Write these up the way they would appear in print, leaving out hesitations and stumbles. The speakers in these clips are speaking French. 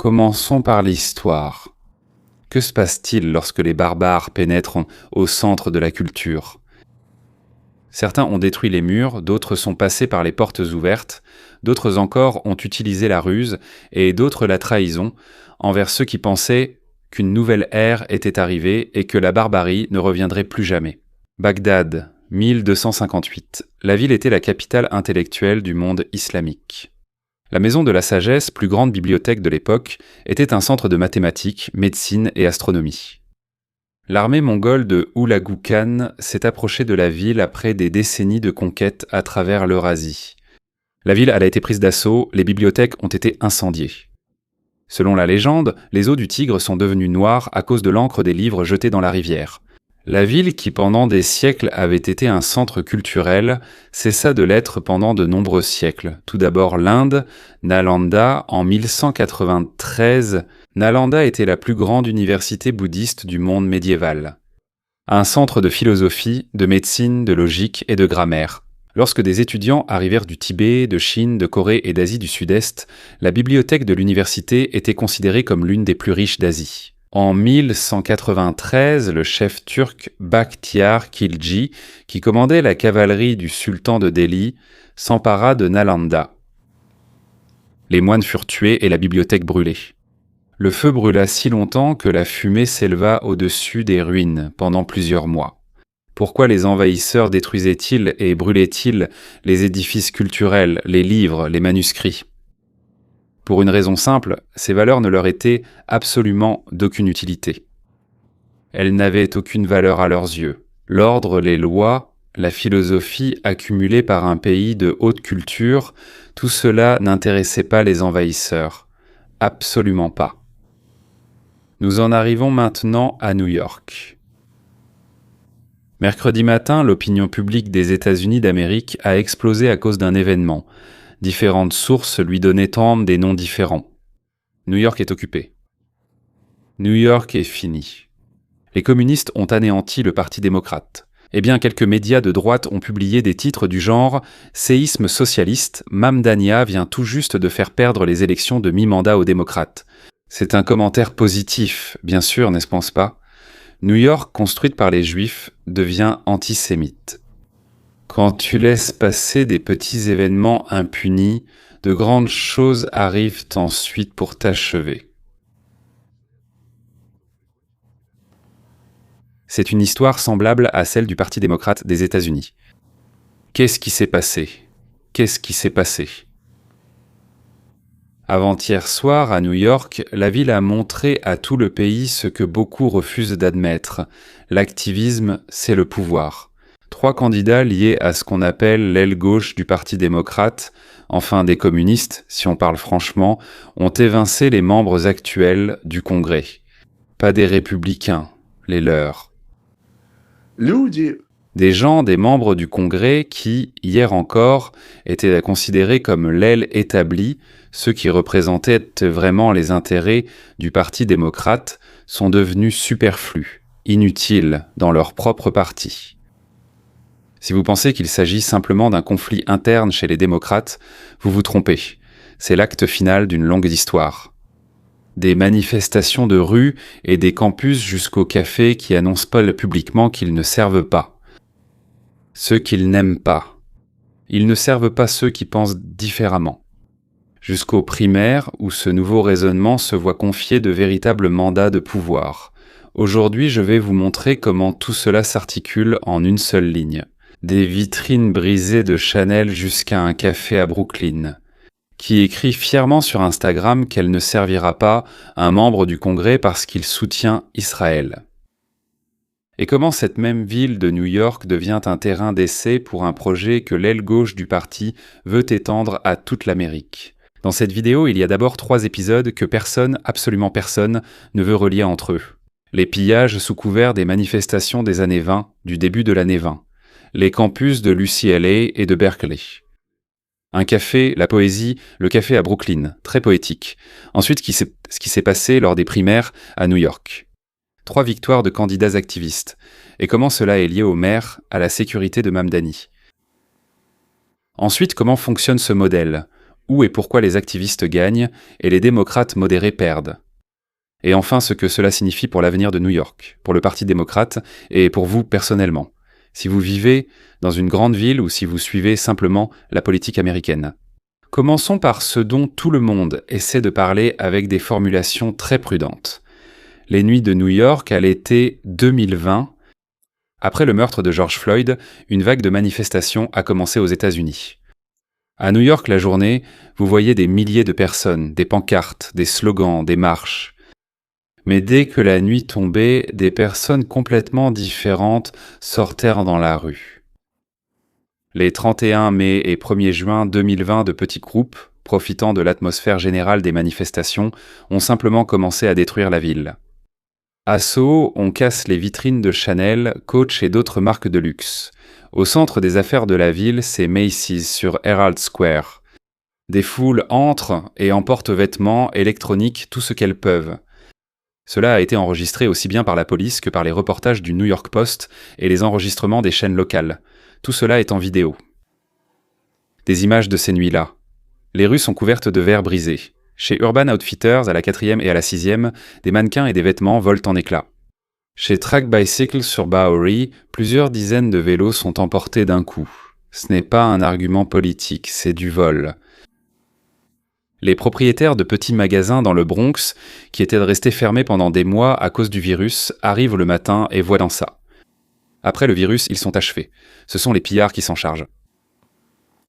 Commençons par l'histoire. Que se passe-t-il lorsque les barbares pénètrent au centre de la culture ? Certains ont détruit les murs, d'autres sont passés par les portes ouvertes, d'autres encore ont utilisé la ruse, et d'autres la trahison, envers ceux qui pensaient qu'une nouvelle ère était arrivée et que la barbarie ne reviendrait plus jamais. Bagdad, 1258. La ville était la capitale intellectuelle du monde islamique. La Maison de la Sagesse, plus grande bibliothèque de l'époque, était un centre de mathématiques, médecine et astronomie. L'armée mongole de Hulagu Khan s'est approchée de la ville après des décennies de conquête à travers l'Eurasie. La ville a été prise d'assaut, les bibliothèques ont été incendiées. Selon la légende, les eaux du Tigre sont devenues noires à cause de l'encre des livres jetés dans la rivière. La ville, qui pendant des siècles avait été un centre culturel, cessa de l'être pendant de nombreux siècles. Tout d'abord l'Inde, Nalanda, en 1193. Nalanda était la plus grande université bouddhiste du monde médiéval. Un centre de philosophie, de médecine, de logique et de grammaire. Lorsque des étudiants arrivèrent du Tibet, de Chine, de Corée et d'Asie du Sud-Est, la bibliothèque de l'université était considérée comme l'une des plus riches d'Asie. En 1193, le chef turc Bakhtiar Khilji, qui commandait la cavalerie du sultan de Delhi, s'empara de Nalanda. Les moines furent tués et la bibliothèque brûlée. Le feu brûla si longtemps que la fumée s'éleva au-dessus des ruines pendant plusieurs mois. Pourquoi les envahisseurs détruisaient-ils et brûlaient-ils les édifices culturels, les livres, les manuscrits ? Pour une raison simple, ces valeurs ne leur étaient absolument d'aucune utilité. Elles n'avaient aucune valeur à leurs yeux. L'ordre, les lois, la philosophie accumulée par un pays de haute culture, tout cela n'intéressait pas les envahisseurs. Absolument pas. Nous en arrivons maintenant à New York. Mercredi matin, l'opinion publique des États-Unis d'Amérique a explosé à cause d'un événement. Différentes sources lui donnaient des noms différents. New York est occupé. New York est fini. Les communistes ont anéanti le Parti démocrate. Eh bien, quelques médias de droite ont publié des titres du genre « Séisme socialiste, Mamdania vient tout juste de faire perdre les élections de mi-mandat aux démocrates ». C'est un commentaire positif, bien sûr, n'est-ce pas ? New York, construite par les Juifs, devient antisémite. Quand tu laisses passer des petits événements impunis, de grandes choses arrivent ensuite pour t'achever. C'est une histoire semblable à celle du Parti démocrate des États-Unis. Qu'est-ce qui s'est passé ? Qu'est-ce qui s'est passé ? Avant-hier soir, à New York, la ville a montré à tout le pays ce que beaucoup refusent d'admettre. L'activisme, c'est le pouvoir. 3 candidats liés à ce qu'on appelle l'aile gauche du Parti démocrate, enfin des communistes, si on parle franchement, ont évincé les membres actuels du Congrès. Pas des républicains, les leurs. Des gens, des membres du Congrès qui, hier encore, étaient considérés comme l'aile établie, ceux qui représentaient vraiment les intérêts du Parti démocrate, sont devenus superflus, inutiles dans leur propre parti. Si vous pensez qu'il s'agit simplement d'un conflit interne chez les démocrates, vous vous trompez. C'est l'acte final d'une longue histoire. Des manifestations de rue et des campus jusqu'aux cafés qui annoncent publiquement qu'ils ne servent pas. Ceux qu'ils n'aiment pas. Ils ne servent pas ceux qui pensent différemment. Jusqu'aux primaires où ce nouveau raisonnement se voit confier de véritables mandats de pouvoir. Aujourd'hui, je vais vous montrer comment tout cela s'articule en une seule ligne. Des vitrines brisées de Chanel jusqu'à un café à Brooklyn, qui écrit fièrement sur Instagram qu'elle ne servira pas un membre du Congrès parce qu'il soutient Israël. Et comment cette même ville de New York devient un terrain d'essai pour un projet que l'aile gauche du parti veut étendre à toute l'Amérique. Dans cette vidéo, il y a d'abord 3 épisodes que personne, absolument personne, ne veut relier entre eux. Les pillages sous couvert des manifestations des années 20, du début de l'année 20. Les campus de l'UCLA et de Berkeley. Un café, la poésie, le café à Brooklyn, très poétique. Ensuite, ce qui s'est passé lors des primaires à New York. 3 victoires de candidats activistes. Et comment cela est lié au maire, à la sécurité de Mamdani. Ensuite, comment fonctionne ce modèle ? où et pourquoi les activistes gagnent et les démocrates modérés perdent. Et enfin, ce que cela signifie pour l'avenir de New York, pour le Parti démocrate et pour vous personnellement, si vous vivez dans une grande ville ou si vous suivez simplement la politique américaine. Commençons par ce dont tout le monde essaie de parler avec des formulations très prudentes. Les nuits de New York à l'été 2020. Après le meurtre de George Floyd, une vague de manifestations a commencé aux États-Unis. À New York, la journée, vous voyez des milliers de personnes, des pancartes, des slogans, des marches. Mais dès que la nuit tombait, des personnes complètement différentes sortèrent dans la rue. Les 31 mai et 1er juin 2020 de petits groupes, profitant de l'atmosphère générale des manifestations, ont simplement commencé à détruire la ville. À Soho, on casse les vitrines de Chanel, Coach et d'autres marques de luxe. Au centre des affaires de la ville, c'est Macy's sur Herald Square. Des foules entrent et emportent vêtements, électroniques, tout ce qu'elles peuvent. Cela a été enregistré aussi bien par la police que par les reportages du New York Post et les enregistrements des chaînes locales. Tout cela est en vidéo. Des images de ces nuits-là. Les rues sont couvertes de verres brisés. Chez Urban Outfitters, à la 4e et à la 6e, des mannequins et des vêtements volent en éclats. Chez Track Bicycle sur Bowery, plusieurs dizaines de vélos sont emportés d'un coup. Ce n'est pas un argument politique, c'est du vol. Les propriétaires de petits magasins dans le Bronx, qui étaient restés fermés pendant des mois à cause du virus, arrivent le matin et voient dans ça. Après le virus, ils sont achevés. Ce sont les pillards qui s'en chargent.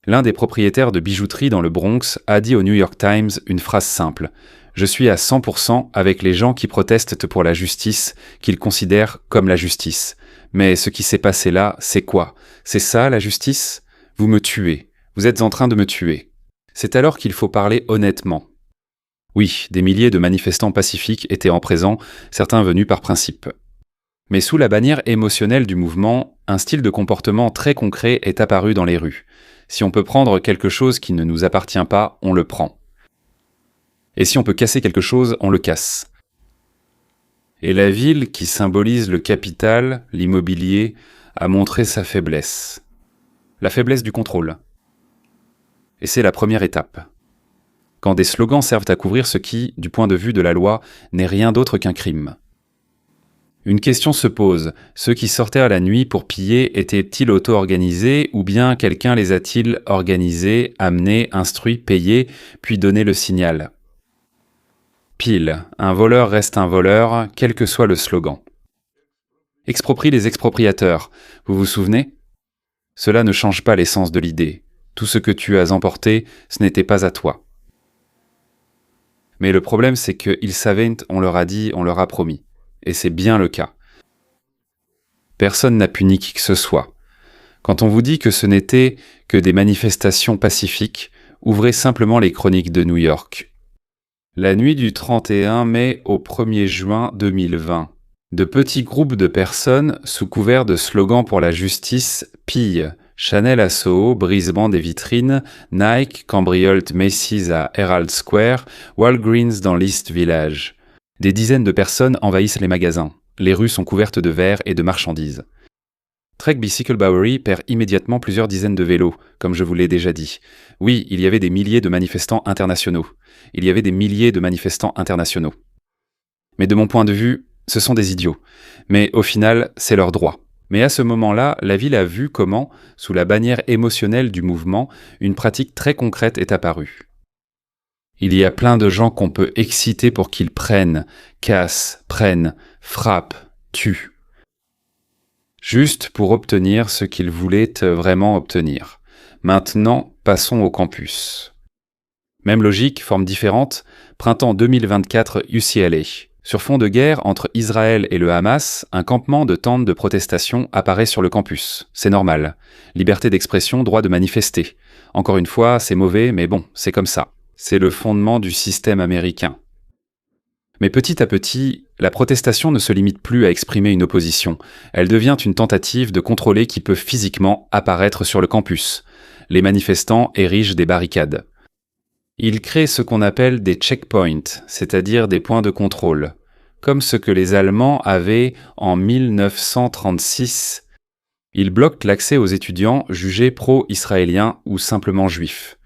L'un des propriétaires de bijouterie dans le Bronx a dit au New York Times une phrase simple. « Je suis à 100% avec les gens qui protestent pour la justice, qu'ils considèrent comme la justice. Mais ce qui s'est passé là, c'est quoi? C'est ça la justice? Vous me tuez. Vous êtes en train de me tuer. » C'est alors qu'il faut parler honnêtement. Oui, des milliers de manifestants pacifiques étaient en présent, certains venus par principe. Mais sous la bannière émotionnelle du mouvement, un style de comportement très concret est apparu dans les rues. Si on peut prendre quelque chose qui ne nous appartient pas, on le prend. Et si on peut casser quelque chose, on le casse. Et la ville, qui symbolise le capital, l'immobilier, a montré sa faiblesse. La faiblesse du contrôle. Et c'est la première étape. Quand des slogans servent à couvrir ce qui, du point de vue de la loi, n'est rien d'autre qu'un crime. Une question se pose, ceux qui sortaient à la nuit pour piller étaient-ils auto-organisés ou bien quelqu'un les a-t-il organisés, amenés, instruits, payés, puis donné le signal? Pile, un voleur reste un voleur, quel que soit le slogan. Exproprie les expropriateurs, vous vous souvenez? Cela ne change pas l'essence de l'idée. Tout ce que tu as emporté, ce n'était pas à toi. Mais le problème, c'est qu'ils savaient, on leur a dit, on leur a promis. Et c'est bien le cas. Personne n'a puni qui que ce soit. Quand on vous dit que ce n'était que des manifestations pacifiques, ouvrez simplement les chroniques de New York. La nuit du 31 mai au 1er juin 2020. De petits groupes de personnes, sous couvert de slogans pour la justice, pillent. Chanel à Soho, brisement des vitrines, Nike cambriole Macy's à Herald Square, Walgreens dans l'East Village. Des dizaines de personnes envahissent les magasins. Les rues sont couvertes de verres et de marchandises. Trek Bicycle Bowery perd immédiatement plusieurs dizaines de vélos, comme je vous l'ai déjà dit. Oui, il y avait des milliers de manifestants internationaux. Mais de mon point de vue, ce sont des idiots. Mais au final, c'est leur droit. Mais à ce moment-là, la ville a vu comment, sous la bannière émotionnelle du mouvement, une pratique très concrète est apparue. Il y a plein de gens qu'on peut exciter pour qu'ils prennent, cassent, prennent, frappent, tuent. Juste pour obtenir ce qu'ils voulaient vraiment obtenir. Maintenant, passons au campus. Même logique, forme différente, printemps 2024 UCLA. Sur fond de guerre entre Israël et le Hamas, un campement de tentes de protestation apparaît sur le campus. C'est normal. Liberté d'expression, droit de manifester. Encore une fois, c'est mauvais, mais bon, c'est comme ça. C'est le fondement du système américain. Mais petit à petit, la protestation ne se limite plus à exprimer une opposition. Elle devient une tentative de contrôler qui peut physiquement apparaître sur le campus. Les manifestants érigent des barricades. Ils créent ce qu'on appelle des checkpoints, c'est-à-dire des points de contrôle, comme ce que les Allemands avaient en 1936. Ils bloquent l'accès aux étudiants jugés pro-israéliens ou simplement juifs.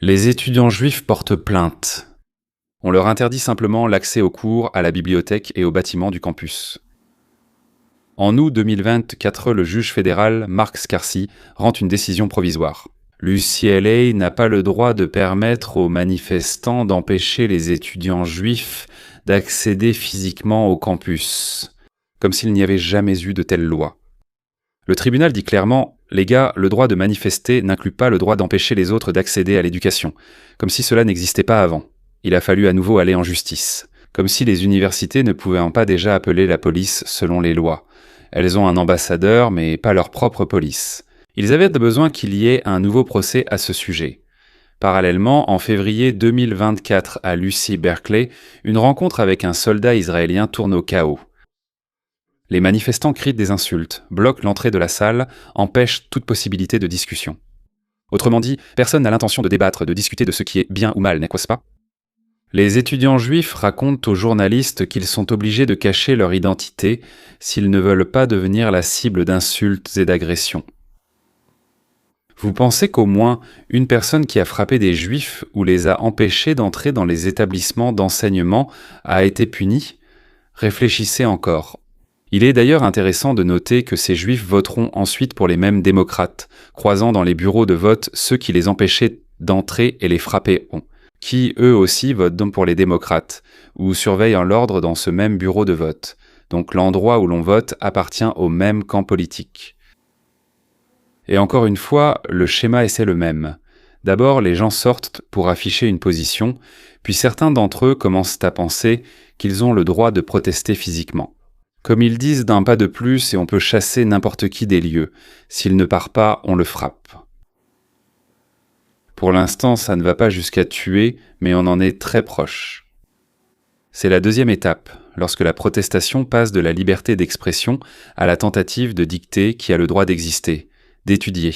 Les étudiants juifs portent plainte. On leur interdit simplement l'accès aux cours, à la bibliothèque et aux bâtiments du campus. En août 2024, le juge fédéral Mark Scarsi rend une décision provisoire. L'UCLA n'a pas le droit de permettre aux manifestants d'empêcher les étudiants juifs d'accéder physiquement au campus, comme s'il n'y avait jamais eu de telle loi. Le tribunal dit clairement « Les gars, le droit de manifester n'inclut pas le droit d'empêcher les autres d'accéder à l'éducation, comme si cela n'existait pas avant. Il a fallu à nouveau aller en justice, comme si les universités ne pouvaient pas déjà appeler la police selon les lois. Elles ont un ambassadeur, mais pas leur propre police. Ils avaient besoin qu'il y ait un nouveau procès à ce sujet. » Parallèlement, en février 2024 à l'UC Berkeley, une rencontre avec un soldat israélien tourne au chaos. Les manifestants crient des insultes, bloquent l'entrée de la salle, empêchent toute possibilité de discussion. Autrement dit, personne n'a l'intention de débattre, de discuter de ce qui est bien ou mal, n'est-ce pas ? Les étudiants juifs racontent aux journalistes qu'ils sont obligés de cacher leur identité s'ils ne veulent pas devenir la cible d'insultes et d'agressions. Vous pensez qu'au moins une personne qui a frappé des juifs ou les a empêchés d'entrer dans les établissements d'enseignement a été punie ? Réfléchissez encore. Il est d'ailleurs intéressant de noter que ces juifs voteront ensuite pour les mêmes démocrates, croisant dans les bureaux de vote ceux qui les empêchaient d'entrer et les frapperont, qui eux aussi votent donc pour les démocrates, ou surveillent l'ordre dans ce même bureau de vote. Donc l'endroit où l'on vote appartient au même camp politique. Et encore une fois, le schéma est le même. D'abord, les gens sortent pour afficher une position, puis certains d'entre eux commencent à penser qu'ils ont le droit de protester physiquement. Comme ils disent d'un pas de plus et on peut chasser n'importe qui des lieux. S'il ne part pas, on le frappe. Pour l'instant, ça ne va pas jusqu'à tuer, mais on en est très proche. C'est la deuxième étape, lorsque la protestation passe de la liberté d'expression à la tentative de dicter qui a le droit d'exister, d'étudier.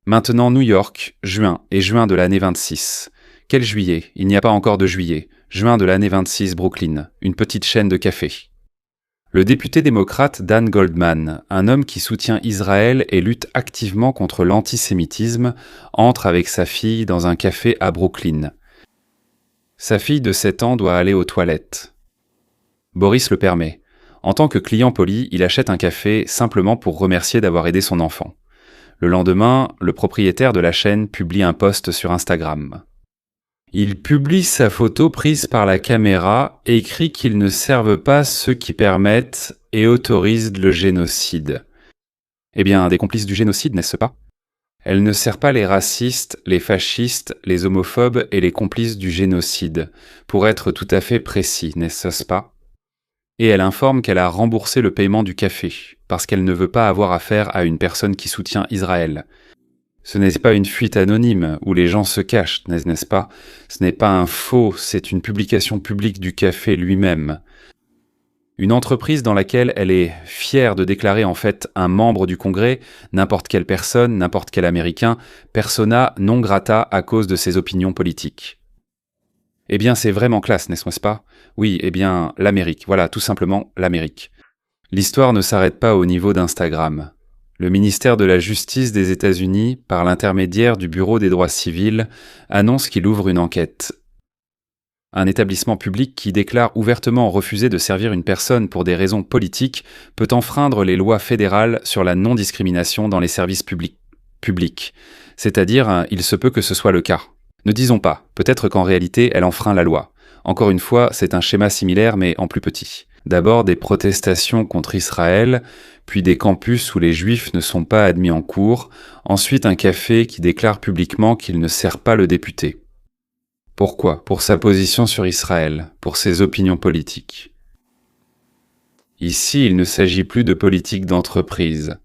Maintenant New York, juin de l'année 26. Quel juillet ? Il n'y a pas encore de juillet. Juin de l'année 26, Brooklyn, une petite chaîne de café. Le député démocrate Dan Goldman, un homme qui soutient Israël et lutte activement contre l'antisémitisme, entre avec sa fille dans un café à Brooklyn. Sa fille de 7 ans doit aller aux toilettes. Boris le permet. En tant que client poli, il achète un café simplement pour remercier d'avoir aidé son enfant. Le lendemain, le propriétaire de la chaîne publie un post sur Instagram. Il publie sa photo prise par la caméra et écrit qu'ils ne servent pas ceux qui permettent et autorisent le génocide. Eh bien, des complices du génocide, n'est-ce pas ? Elle ne sert pas les racistes, les fascistes, les homophobes et les complices du génocide, pour être tout à fait précis, n'est-ce pas ? Et elle informe qu'elle a remboursé le paiement du café, parce qu'elle ne veut pas avoir affaire à une personne qui soutient Israël. Ce n'est pas une fuite anonyme où les gens se cachent, n'est-ce pas ? Ce n'est pas un faux, c'est une publication publique du café lui-même. Une entreprise dans laquelle elle est fière de déclarer en fait un membre du Congrès, n'importe quelle personne, n'importe quel Américain, persona non grata à cause de ses opinions politiques. Eh bien, c'est vraiment classe, n'est-ce pas ? Oui, eh bien, l'Amérique, voilà, tout simplement l'Amérique. L'histoire ne s'arrête pas au niveau d'Instagram. Le ministère de la Justice des États-Unis, par l'intermédiaire du Bureau des droits civils, annonce qu'il ouvre une enquête. Un établissement public qui déclare ouvertement refuser de servir une personne pour des raisons politiques peut enfreindre les lois fédérales sur la non-discrimination dans les services publics. C'est-à-dire, il se peut que ce soit le cas. Ne disons pas, peut-être qu'en réalité, elle enfreint la loi. Encore une fois, c'est un schéma similaire, mais en plus petit. D'abord des protestations contre Israël, puis des campus où les Juifs ne sont pas admis en cours, ensuite un café qui déclare publiquement qu'il ne sert pas le député. Pourquoi ? Pour sa position sur Israël, pour ses opinions politiques. Ici, il ne s'agit plus de politique d'entreprise.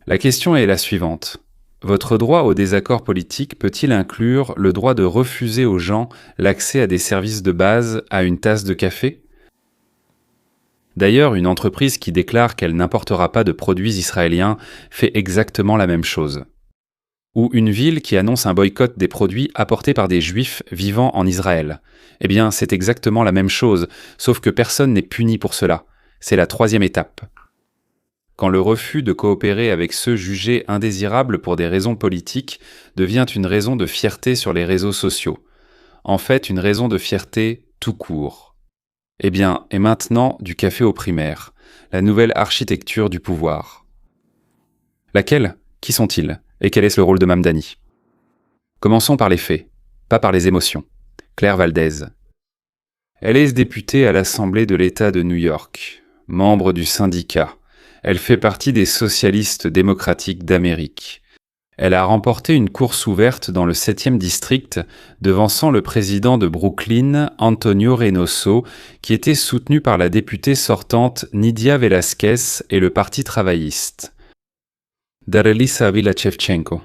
La question est la suivante. Votre droit au désaccord politique peut-il inclure le droit de refuser aux gens l'accès à des services de base, à une tasse de café ? D'ailleurs, une entreprise qui déclare qu'elle n'importera pas de produits israéliens fait exactement la même chose. Ou une ville qui annonce un boycott des produits apportés par des Juifs vivant en Israël. Eh bien, c'est exactement la même chose, sauf que personne n'est puni pour cela. C'est la troisième étape. quand le refus de coopérer avec ceux jugés indésirables pour des raisons politiques devient une raison de fierté sur les réseaux sociaux. En fait, une raison de fierté tout court. Eh bien, et maintenant, du café au primaire, la nouvelle architecture du pouvoir. Laquelle ? Qui sont-ils ? Et quel est le rôle de Mamdani ? Commençons par les faits, pas par les émotions. Claire Valdez. Elle est députée à l'Assemblée de l'État de New York, membre du syndicat. Elle fait partie des socialistes démocratiques d'Amérique. Elle a remporté une course ouverte dans le 7e district, devançant le président de Brooklyn, Antonio Reynoso, qui était soutenu par la députée sortante Nydia Velázquez et le Parti travailliste. Darelisa Avila-Shevchenko.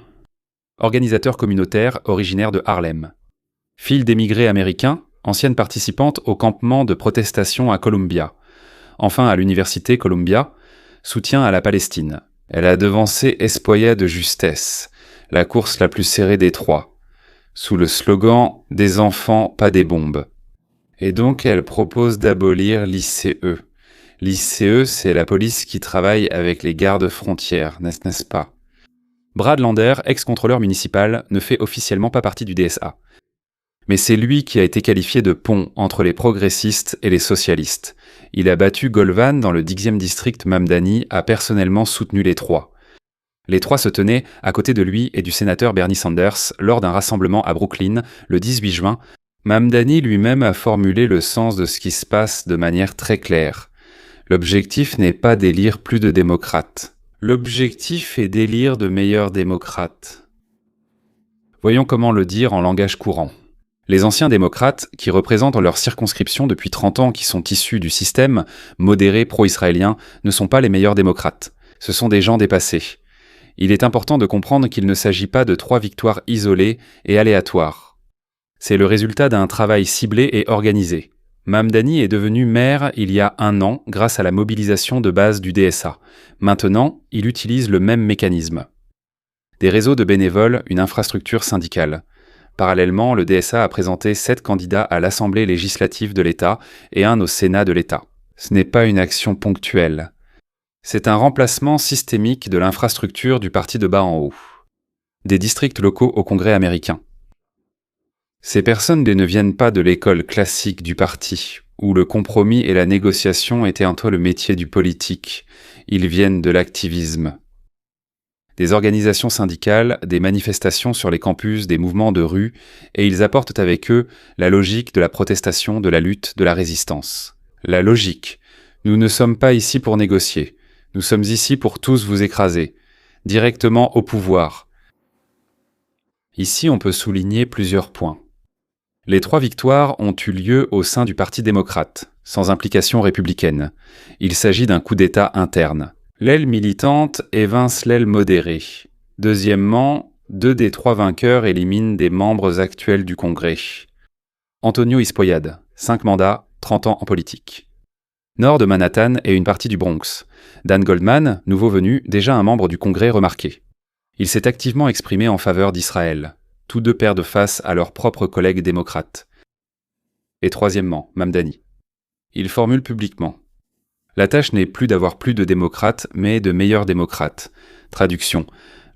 Organisateur communautaire originaire de Harlem. Fille d'émigrés américains, ancienne participante au campement de protestation à Columbia. Enfin à l'université Columbia, soutien à la Palestine. Elle a devancé Espoya de Justesse, la course la plus serrée des trois, sous le slogan « Des enfants, pas des bombes ». Et donc elle propose d'abolir l'ICE. L'ICE, c'est la police qui travaille avec les gardes frontières, n'est-ce pas ? Brad Lander, ex-contrôleur municipal, ne fait officiellement pas partie du DSA. Mais c'est lui qui a été qualifié de pont entre les progressistes et les socialistes. Il a battu Golvan dans le 10e district. Mamdani a personnellement soutenu les trois. Les trois se tenaient à côté de lui et du sénateur Bernie Sanders lors d'un rassemblement à Brooklyn le 18 juin. Mamdani lui-même a formulé le sens de ce qui se passe de manière très claire. L'objectif n'est pas d'élire plus de démocrates. L'objectif est d'élire de meilleurs démocrates. Voyons comment le dire en langage courant. Les anciens démocrates, qui représentent leur circonscription depuis 30 ans, qui sont issus du système, modérés pro-israélien, ne sont pas les meilleurs démocrates. Ce sont des gens dépassés. Il est important de comprendre qu'il ne s'agit pas de 3 victoires isolées et aléatoires. C'est le résultat d'un travail ciblé et organisé. Mamdani est devenu maire il y a 1 an grâce à la mobilisation de base du DSA. Maintenant, il utilise le même mécanisme. Des réseaux de bénévoles, une infrastructure syndicale. Parallèlement, le DSA a présenté 7 candidats à l'Assemblée législative de l'État et 1 au Sénat de l'État. Ce n'est pas une action ponctuelle. C'est un remplacement systémique de l'infrastructure du parti de bas en haut. Des districts locaux au Congrès américain. Ces personnes ne viennent pas de l'école classique du parti, où le compromis et la négociation étaient un peu le métier du politique. Ils viennent de l'activisme. Des organisations syndicales, des manifestations sur les campus, des mouvements de rue, et ils apportent avec eux la logique de la protestation, de la lutte, de la résistance. La logique. Nous ne sommes pas ici pour négocier. Nous sommes ici pour tous vous écraser, directement au pouvoir. Ici, on peut souligner plusieurs points. Les 3 victoires ont eu lieu au sein du Parti démocrate, sans implication républicaine. Il s'agit d'un coup d'État interne. L'aile militante évince l'aile modérée. Deuxièmement, 2 des 3 vainqueurs éliminent des membres actuels du Congrès. Antonio Ispoyad, 5 mandats, 30 ans en politique. Nord de Manhattan et une partie du Bronx. Dan Goldman, nouveau venu, déjà un membre du Congrès remarqué. Il s'est activement exprimé en faveur d'Israël. Tous 2 perdent face à leurs propres collègues démocrates. Et troisièmement, Mamdani. Il formule publiquement. La tâche n'est plus d'avoir plus de démocrates, mais de meilleurs démocrates. Traduction.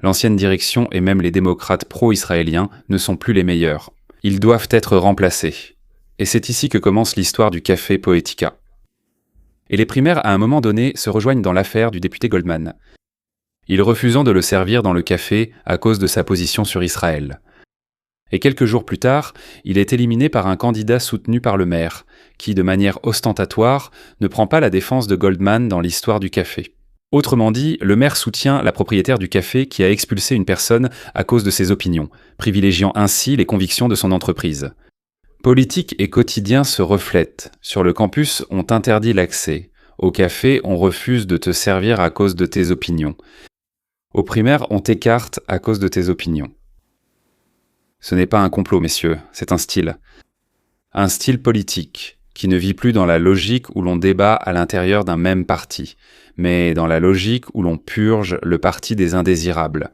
L'ancienne direction et même les démocrates pro-israéliens ne sont plus les meilleurs. Ils doivent être remplacés. Et c'est ici que commence l'histoire du Café Poetica. Et les primaires, à un moment donné, se rejoignent dans l'affaire du député Goldman. Il refusant de le servir dans le café à cause de sa position sur Israël. Et quelques jours plus tard, il est éliminé par un candidat soutenu par le maire, qui, de manière ostentatoire, ne prend pas la défense de Goldman dans l'histoire du café. Autrement dit, le maire soutient la propriétaire du café qui a expulsé une personne à cause de ses opinions, privilégiant ainsi les convictions de son entreprise. Politique et quotidien se reflètent. Sur le campus, on t'interdit l'accès. Au café, on refuse de te servir à cause de tes opinions. Au primaire, on t'écarte à cause de tes opinions. Ce n'est pas un complot, messieurs, c'est un style. Un style politique, qui ne vit plus dans la logique où l'on débat à l'intérieur d'un même parti, mais dans la logique où l'on purge le parti des indésirables.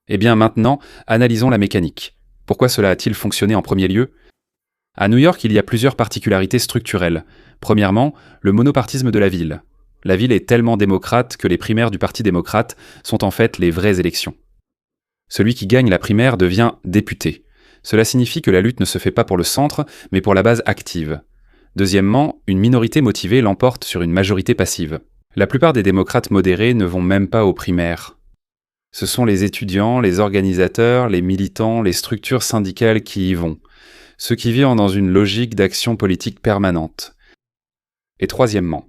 Eh bien maintenant, analysons la mécanique. Pourquoi cela a-t-il fonctionné en premier lieu ? À New York, il y a plusieurs particularités structurelles. Premièrement, le monopartisme de la ville. La ville est tellement démocrate que les primaires du Parti démocrate sont en fait les vraies élections. Celui qui gagne la primaire devient député. Cela signifie que la lutte ne se fait pas pour le centre, mais pour la base active. Deuxièmement, une minorité motivée l'emporte sur une majorité passive. La plupart des démocrates modérés ne vont même pas aux primaires. Ce sont les étudiants, les organisateurs, les militants, les structures syndicales qui y vont. Ceux qui vivent dans une logique d'action politique permanente. Et troisièmement,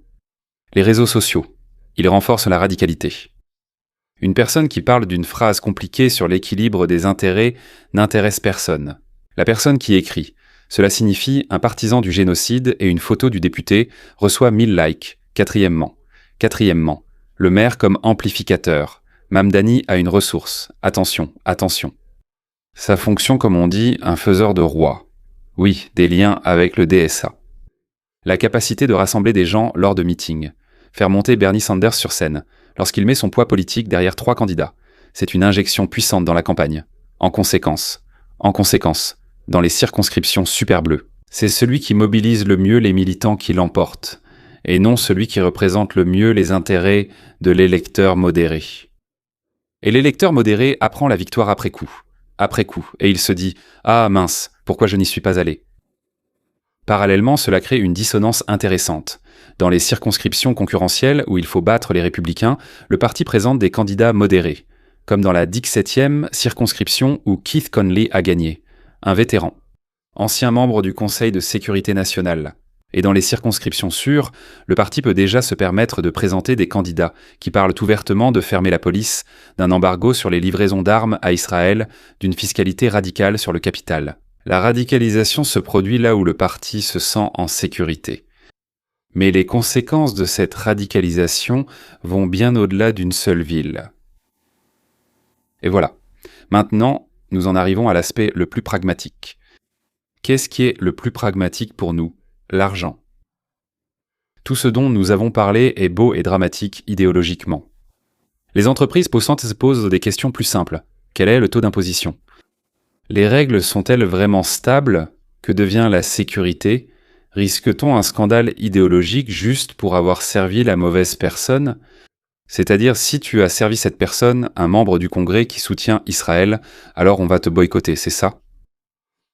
les réseaux sociaux. Ils renforcent la radicalité. Une personne qui parle d'une phrase compliquée sur l'équilibre des intérêts n'intéresse personne. La personne qui écrit « Cela signifie un partisan du génocide et une photo du député reçoit 1000 likes. » Quatrièmement, le maire comme amplificateur. Mamdani a une ressource. Attention, attention. Sa fonction, comme on dit, un faiseur de roi. Oui, des liens avec le DSA. La capacité de rassembler des gens lors de meetings. Faire monter Bernie Sanders sur scène, lorsqu'il met son poids politique derrière 3 candidats. C'est une injection puissante dans la campagne. En conséquence, dans les circonscriptions super bleues. C'est celui qui mobilise le mieux les militants qui l'emporte, et non celui qui représente le mieux les intérêts de l'électeur modéré. Et l'électeur modéré apprend la victoire après coup, et il se dit « Ah mince, pourquoi je n'y suis pas allé ?» Parallèlement, cela crée une dissonance intéressante. Dans les circonscriptions concurrentielles où il faut battre les républicains, le parti présente des candidats modérés, comme dans la 17e circonscription où Keith Conley a gagné, un vétéran, ancien membre du Conseil de sécurité nationale. Et dans les circonscriptions sûres, le parti peut déjà se permettre de présenter des candidats qui parlent ouvertement de fermer la police, d'un embargo sur les livraisons d'armes à Israël, d'une fiscalité radicale sur le capital. La radicalisation se produit là où le parti se sent en sécurité. Mais les conséquences de cette radicalisation vont bien au-delà d'une seule ville. Et voilà. Maintenant, nous en arrivons à l'aspect le plus pragmatique. Qu'est-ce qui est le plus pragmatique pour nous ? L'argent. Tout ce dont nous avons parlé est beau et dramatique idéologiquement. Les entreprises posent des questions plus simples. Quel est le taux d'imposition ? Les règles sont-elles vraiment stables ? Que devient la sécurité ? Risque-t-on un scandale idéologique juste pour avoir servi la mauvaise personne ? C'est-à-dire, si tu as servi cette personne, un membre du Congrès qui soutient Israël, alors on va te boycotter, c'est ça ?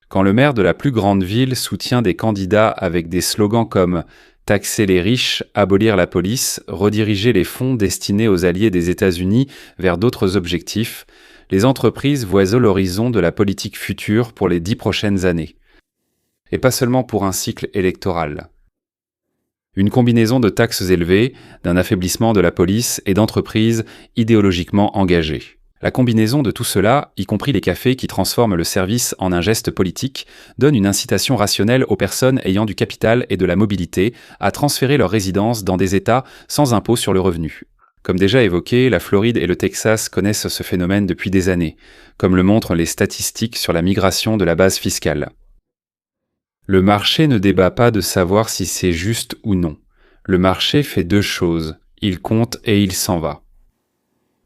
Quand le maire de la plus grande ville soutient des candidats avec des slogans comme « taxer les riches, abolir la police, rediriger les fonds destinés aux alliés des États-Unis vers d'autres objectifs », les entreprises voient l'horizon de la politique future pour les 10 prochaines années. Et pas seulement pour un cycle électoral. Une combinaison de taxes élevées, d'un affaiblissement de la police et d'entreprises idéologiquement engagées. La combinaison de tout cela, y compris les cafés qui transforment le service en un geste politique, donne une incitation rationnelle aux personnes ayant du capital et de la mobilité à transférer leur résidence dans des États sans impôt sur le revenu. Comme déjà évoqué, la Floride et le Texas connaissent ce phénomène depuis des années, comme le montrent les statistiques sur la migration de la base fiscale. Le marché ne débat pas de savoir si c'est juste ou non. Le marché fait 2 choses, il compte et il s'en va.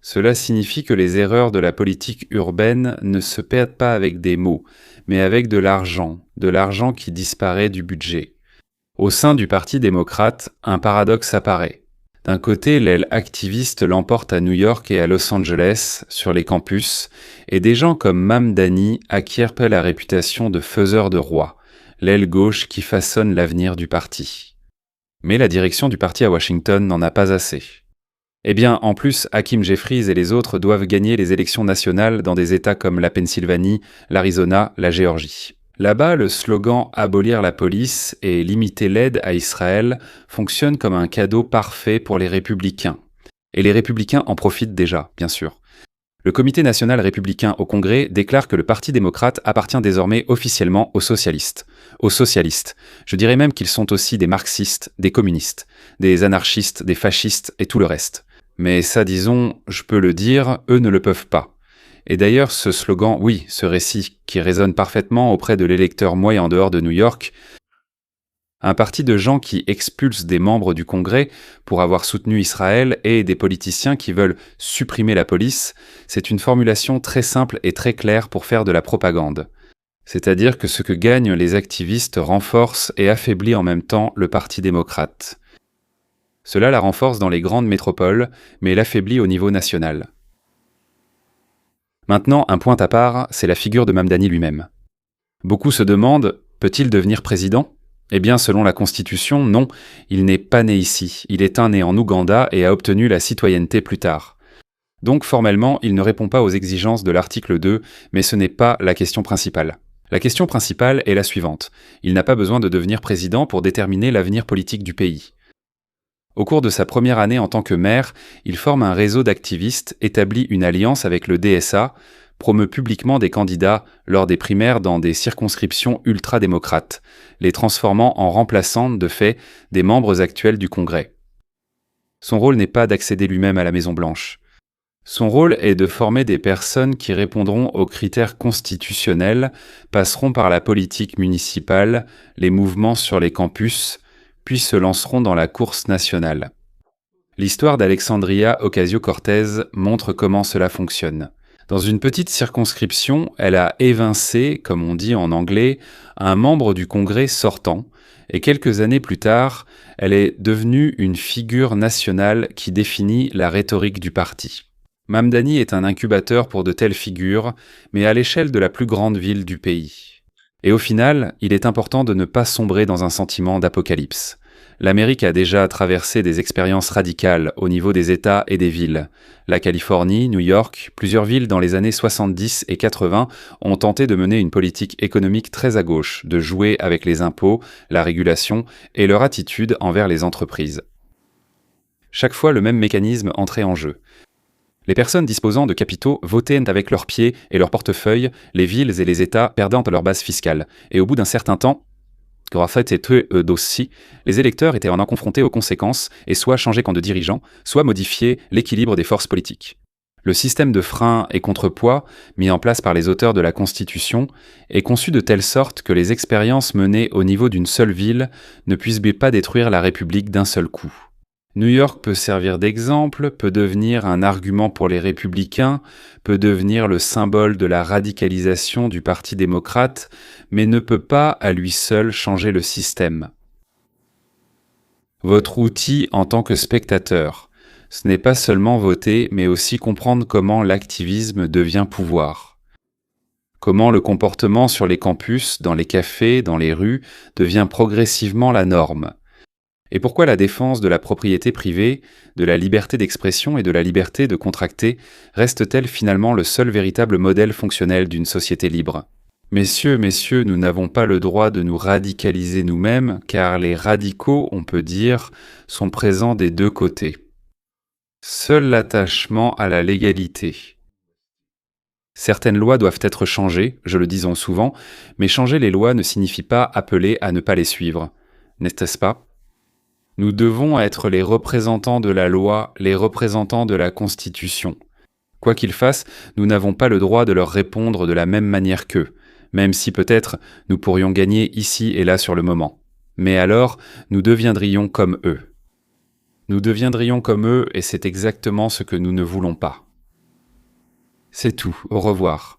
Cela signifie que les erreurs de la politique urbaine ne se perdent pas avec des mots, mais avec de l'argent qui disparaît du budget. Au sein du Parti démocrate, un paradoxe apparaît. D'un côté, l'aile activiste l'emporte à New York et à Los Angeles, sur les campus, et des gens comme Mamdani acquièrent la réputation de faiseurs de rois, l'aile gauche qui façonne l'avenir du parti. Mais la direction du parti à Washington n'en a pas assez. Eh bien, en plus, Hakeem Jeffries et les autres doivent gagner les élections nationales dans des États comme la Pennsylvanie, l'Arizona, la Géorgie. Là-bas, le slogan « Abolir la police » et « Limiter l'aide à Israël » fonctionne comme un cadeau parfait pour les républicains. Et les républicains en profitent déjà, bien sûr. Le Comité national républicain au Congrès déclare que le Parti démocrate appartient désormais officiellement aux socialistes. Aux socialistes. Je dirais même qu'ils sont aussi des marxistes, des communistes, des anarchistes, des fascistes et tout le reste. Mais ça, disons, je peux le dire, eux ne le peuvent pas. Et d'ailleurs, ce slogan, oui, ce récit, qui résonne parfaitement auprès de l'électeur moyen en dehors de New York, un parti de gens qui expulsent des membres du Congrès pour avoir soutenu Israël et des politiciens qui veulent supprimer la police, c'est une formulation très simple et très claire pour faire de la propagande. C'est-à-dire que ce que gagnent les activistes renforce et affaiblit en même temps le Parti démocrate. Cela la renforce dans les grandes métropoles, mais l'affaiblit au niveau national. Maintenant, un point à part, c'est la figure de Mamdani lui-même. Beaucoup se demandent, peut-il devenir président ? Eh bien, selon la Constitution, non, il n'est pas né ici. Il est né en Ouganda et a obtenu la citoyenneté plus tard. Donc, formellement, il ne répond pas aux exigences de l'article 2, mais ce n'est pas la question principale. La question principale est la suivante. Il n'a pas besoin de devenir président pour déterminer l'avenir politique du pays. Au cours de sa première année en tant que maire, il forme un réseau d'activistes, établit une alliance avec le DSA, promeut publiquement des candidats lors des primaires dans des circonscriptions ultra-démocrates, les transformant en remplaçants, de fait, des membres actuels du Congrès. Son rôle n'est pas d'accéder lui-même à la Maison-Blanche. Son rôle est de former des personnes qui répondront aux critères constitutionnels, passeront par la politique municipale, les mouvements sur les campus, puis se lanceront dans la course nationale. L'histoire d'Alexandria Ocasio-Cortez montre comment cela fonctionne. Dans une petite circonscription, elle a évincé, comme on dit en anglais, un membre du Congrès sortant, et quelques années plus tard, elle est devenue une figure nationale qui définit la rhétorique du parti. Mamdani est un incubateur pour de telles figures, mais à l'échelle de la plus grande ville du pays. Et au final, il est important de ne pas sombrer dans un sentiment d'apocalypse. L'Amérique a déjà traversé des expériences radicales au niveau des États et des villes. La Californie, New York, plusieurs villes dans les années 70 et 80 ont tenté de mener une politique économique très à gauche, de jouer avec les impôts, la régulation et leur attitude envers les entreprises. Chaque fois, le même mécanisme entrait en jeu. Les personnes disposant de capitaux votaient avec leurs pieds et leur portefeuille, les villes et les États perdant leur base fiscale. Et au bout d'un certain temps, les électeurs étaient en confrontés aux conséquences et soit changer camp de dirigeants, soit modifier l'équilibre des forces politiques. Le système de frein et contrepoids, mis en place par les auteurs de la Constitution, est conçu de telle sorte que les expériences menées au niveau d'une seule ville ne puissent pas détruire la République d'un seul coup. New York peut servir d'exemple, peut devenir un argument pour les républicains, peut devenir le symbole de la radicalisation du Parti démocrate, mais ne peut pas à lui seul changer le système. Votre outil en tant que spectateur, ce n'est pas seulement voter, mais aussi comprendre comment l'activisme devient pouvoir. Comment le comportement sur les campus, dans les cafés, dans les rues, devient progressivement la norme. Et pourquoi la défense de la propriété privée, de la liberté d'expression et de la liberté de contracter reste-t-elle finalement le seul véritable modèle fonctionnel d'une société libre ? Messieurs, nous n'avons pas le droit de nous radicaliser nous-mêmes, car les radicaux, on peut dire, sont présents des deux côtés. Seul l'attachement à la légalité. Certaines lois doivent être changées, je le disons souvent, mais changer les lois ne signifie pas appeler à ne pas les suivre. N'est-ce pas ? Nous devons être les représentants de la loi, les représentants de la Constitution. Quoi qu'ils fassent, nous n'avons pas le droit de leur répondre de la même manière qu'eux, même si peut-être nous pourrions gagner ici et là sur le moment. Mais alors, nous deviendrions comme eux. Nous deviendrions comme eux et c'est exactement ce que nous ne voulons pas. C'est tout, au revoir.